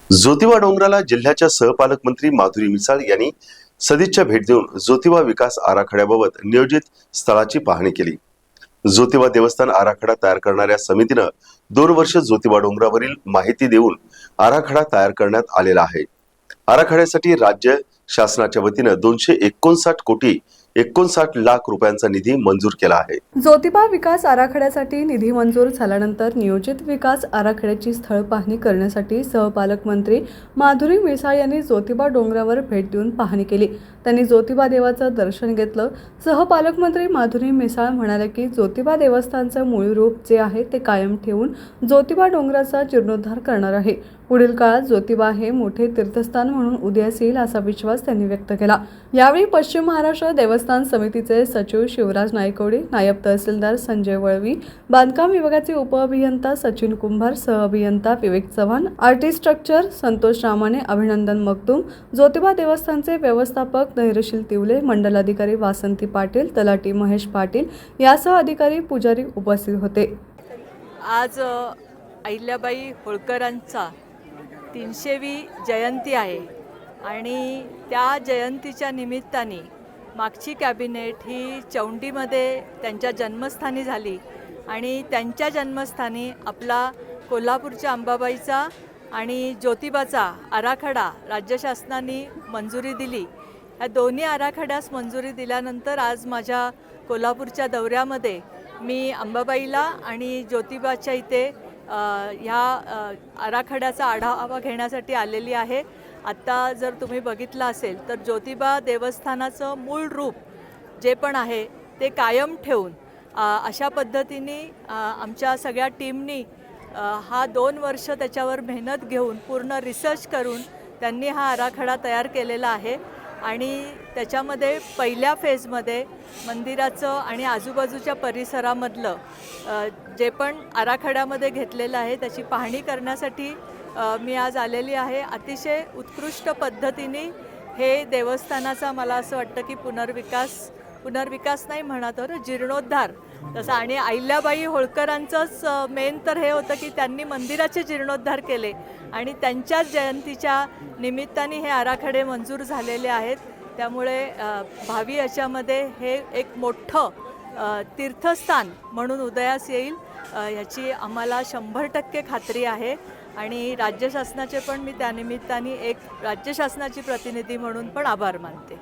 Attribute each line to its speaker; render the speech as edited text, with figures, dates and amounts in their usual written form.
Speaker 1: ज्योतिबा डोंगराला जिल्ह्याच्या सहपालकमंत्री माधुरी मिसाळ यांनी सदिच्छा भेट देऊन ज्योतिबा विकास आराखड्याबाबत नियोजित स्थळाची पाहणी केली। ज्योतिबा देवस्थान आराखडा तयार करणाऱ्या समितीनं 2 वर्ष ज्योतिबा डोंगरावरील माहिती देऊन आराखडा तयार करण्यात आलेला आहे। आराखड्यासाठी राज्य शासनाच्या वतीनं 259 कोटी 59 लाख रुपयांचा निधी मंजूर केला आहे।
Speaker 2: ज्योतिबा विकास आराखड्यासाठी निधी मंजूर झाल्यानंतर नियोजित विकास आराखड्याची स्थळ पाहणी करण्यासाठी सहपालकमंत्री माधुरी मिसाळ यांनी ज्योतिबा डोंगरावर भेट देऊन पाहणी केली। त्यांनी ज्योतिबा देवाचं दर्शन घेतलं। सहपालकमंत्री माधुरी मिसाळ म्हणाले की ज्योतिबा देवस्थानचं मूळ रूप जे आहे ते कायम ठेवून ज्योतिबा डोंगराचा जीर्णोद्धार करणार आहे। पुढील काळात ज्योतिबा हे मोठे तीर्थस्थान म्हणून उदयास येईल असा विश्वास त्यांनी व्यक्त केला। यावेळी पश्चिम महाराष्ट्र देवस्थान समितीचे सचिव शिवराज नायकवडे, नायब तहसीलदार संजय वळवी, बांधकाम विभागाचे उपअभियंता सचिन कुंभार, सहअभियंता विवेक चव्हाण, आरटी स्ट्रक्चर संतोष रामाने, अभिनंदन मगदूम, ज्योतिबा देवस्थानचे व्यवस्थापक धैर्यशील तिवले, मंडलाधिकारी वासंती पाटील, तलाठी महेश पाटील यासह अधिकारी पुजारी उपस्थित होते।
Speaker 3: आज अहिल्याबाई होळकरांचा 300वी जयंती आहे आणि त्या जयंतीच्या निमित्ताने मागची कॅबिनेट ही चौंडीमध्ये त्यांच्या जन्मस्थानी झाली आणि त्यांच्या जन्मस्थानी आपला कोल्हापूरच्या अंबाबाईचा आणि ज्योतिबाचा आराखडा राज्य शासनाने मंजुरी दिली। या दोन्ही आराखड्यास मंजुरी दिल्यानंतर आज माझ्या कोल्हापूरच्या दौऱ्यामध्ये मी अंबाबाईला आणि ज्योतिबाच्या इथे ह्या आराखड्याचा आढावा घेण्यासाठी आलेली आहे। आत्ता जर तुम्ही बघितलं असेल तर ज्योतिबा देवस्थानाचं मूळ रूप जे पण आहे ते कायम ठेवून अशा पद्धतीने आमच्या सगळ्या टीमनी हा 2 वर्ष त्याच्यावर मेहनत घेऊन पूर्ण रिसर्च करून त्यांनी हा आराखडा तयार केलेला आहे आणि त्याच्यामध्ये पहिल्या फेजमध्ये मंदिराचं आणि आजूबाजूच्या परिसरामधलं जे पण आराखड्यामध्ये घेतलेलं आहे त्याची पाहणी करण्यासाठी मी आज आलेली आहे। अतिशय उत्कृष्ट पद्धतीने हे देवस्थानाचा मला असं वाटतं की पुनर्विकास नाही म्हणा तर जीर्णोद्धार तसा आणि अहिल्याबाई होळकरांचंच मेन तर हे होतं की त्यांनी मंदिराचे जीर्णोद्धार केले आणि त्यांच्याच जयंतीच्या निमित्ताने हे आराखडे मंजूर झालेले आहेत। त्यामुळे भावी याच्यामध्ये हे एक मोठं तीर्थस्थान म्हणून उदयास येईल याची आम्हाला 100% खात्री आहे आणि राज्य शासनाचे पण मी त्यानिमित्ताने एक राज्य शासनाची प्रतिनिधी म्हणून पण आभार मानते।